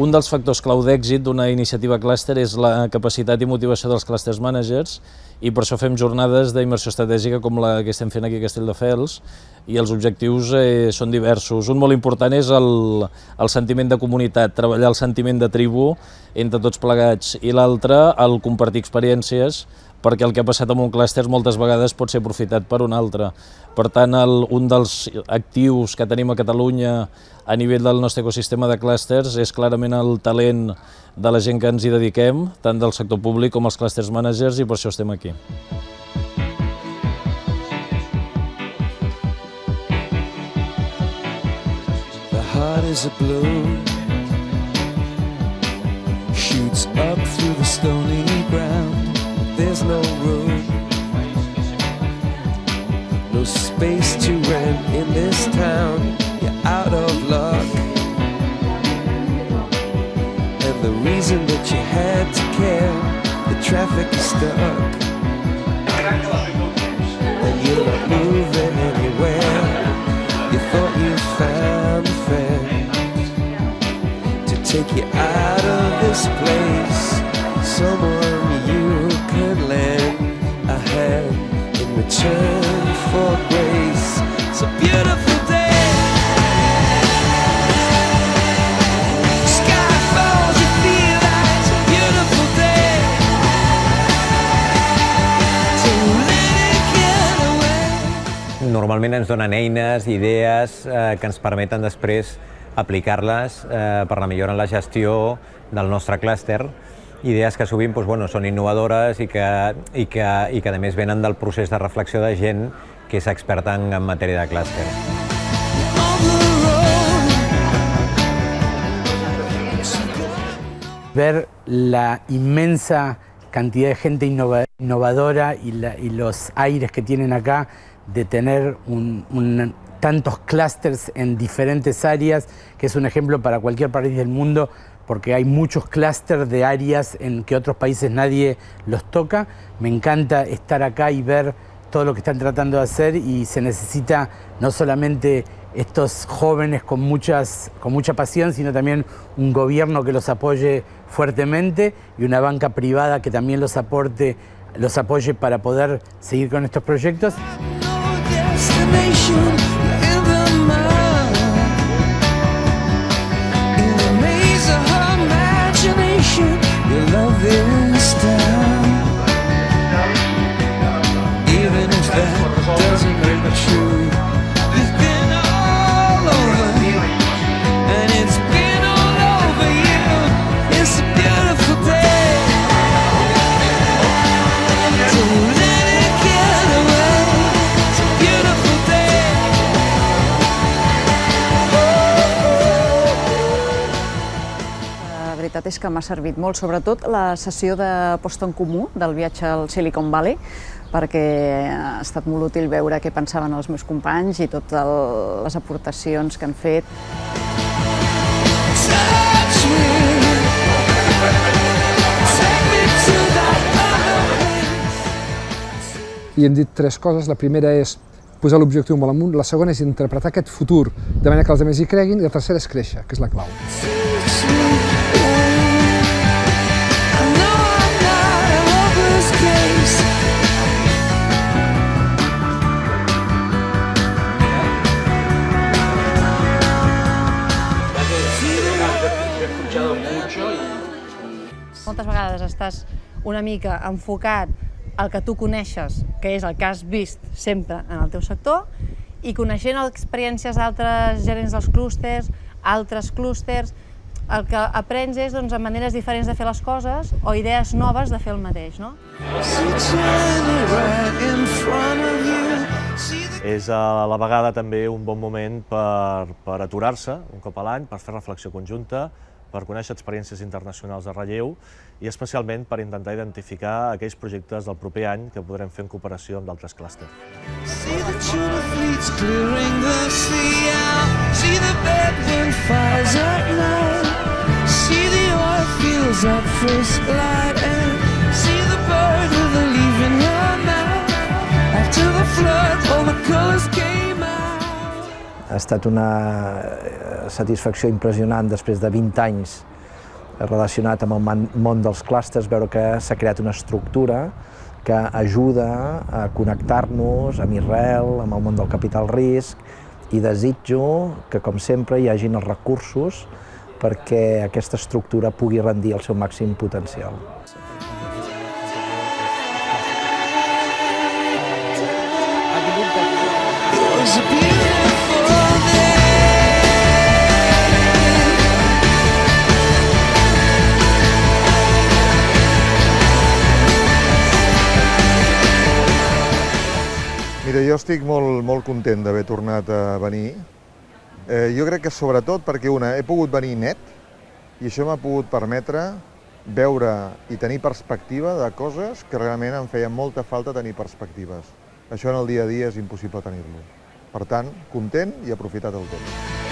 Un dels factors clau d'èxit d'una iniciativa clúster és la capacitat i motivació dels cluster managers, i per això fem jornades d'immersió estratègica com la que estem fent aquí a Castelldefels, i els objectius són diversos. Un molt important és el sentiment de comunitat, treballar el sentiment de tribu entre tots plegats, i l'altre, el compartir experiències, perquè el que ha passat amb un clúster moltes vegades pot ser aprofitat per un altre. Per tant, un dels actius que tenim a Catalunya a nivell del nostre ecosistema de clústers és clarament el talent de la gent que ens hi dediquem, tant del sector públic com els cluster managers, i per això estem aquí. The heart is a balloon, shoots up through the stony ground. There's no room, no space to rent in this town. You're out of luck, and the reason that you had to care, the traffic is stuck, and you're not moving anywhere. You thought you found a friend to take you out of this place, someone you could lend a hand in return for grace. It's a beautiful day. Sky falls, you feel like it's a beautiful day. So let it get away. Normalment ens donen eines, idees que ens permeten després aplicar-les per la millora en la gestió del nostre clúster. Idees que sovint són innovadores i que a més venen del procés de reflexió de gent que és experta en matèria de clúster. Ver la inmensa cantidad de gente innovadora y los aires que tienen acá de tener tantos clústeres en diferentes áreas, que es un ejemplo para cualquier país del mundo, porque hay muchos clústeres de áreas en que otros países nadie los toca. Me encanta estar acá y ver todo lo que están tratando de hacer, y se necesita no solamente estos jóvenes con mucha pasión, sino también un gobierno que los apoye fuertemente y una banca privada que también los apoye para poder seguir con estos proyectos. Your love is down, even if that doesn't ring true. You've been all over, and it's been all over you. It's a beautiful day, so let it get away. It's a beautiful day. La veritat és que m'ha servit molt, sobretot la sessió de posta en comú del viatge al Silicon Valley, perquè ha estat molt útil veure què pensaven els meus companys i totes les aportacions que han fet. I hem dit tres coses. La primera és posar l'objectiu molt amunt, la segona és interpretar aquest futur de manera que els altres hi creguin, i la tercera és créixer, que és la clau. Moltes vegades estàs una mica enfocat al que tu coneixes, que és el que has vist sempre en el teu sector, i coneixent experiències d'altres gerents dels clústers, altres clústers, el que aprens és maneres diferents de fer les coses o idees noves de fer el mateix, no? És a la vegada també un bon moment per aturar-se un cop a l'any, per fer reflexió conjunta, per conèixer experiències internacionals de relleu i especialment per intentar identificar aquells projectes del proper any que podrem fer en cooperació amb d'altres clústers. Ha estat una satisfacció impressionant després de 20 anys relacionat amb el món dels clústers, veure que s'ha creat una estructura que ajuda a connectar-nos amb Israel, amb el món del capital risc, i desitjo que, com sempre, hi hagin els recursos perquè aquesta estructura pugui rendir el seu màxim potencial. Mira, jo estic molt content d'haver tornat a venir. Jo crec que sobretot perquè, he pogut venir net i això m'ha pogut permetre veure i tenir perspectiva de coses que realment em feien molta falta tenir perspectives. Això en el dia a dia és impossible tenir-lo. Per tant, content i aprofitat el temps.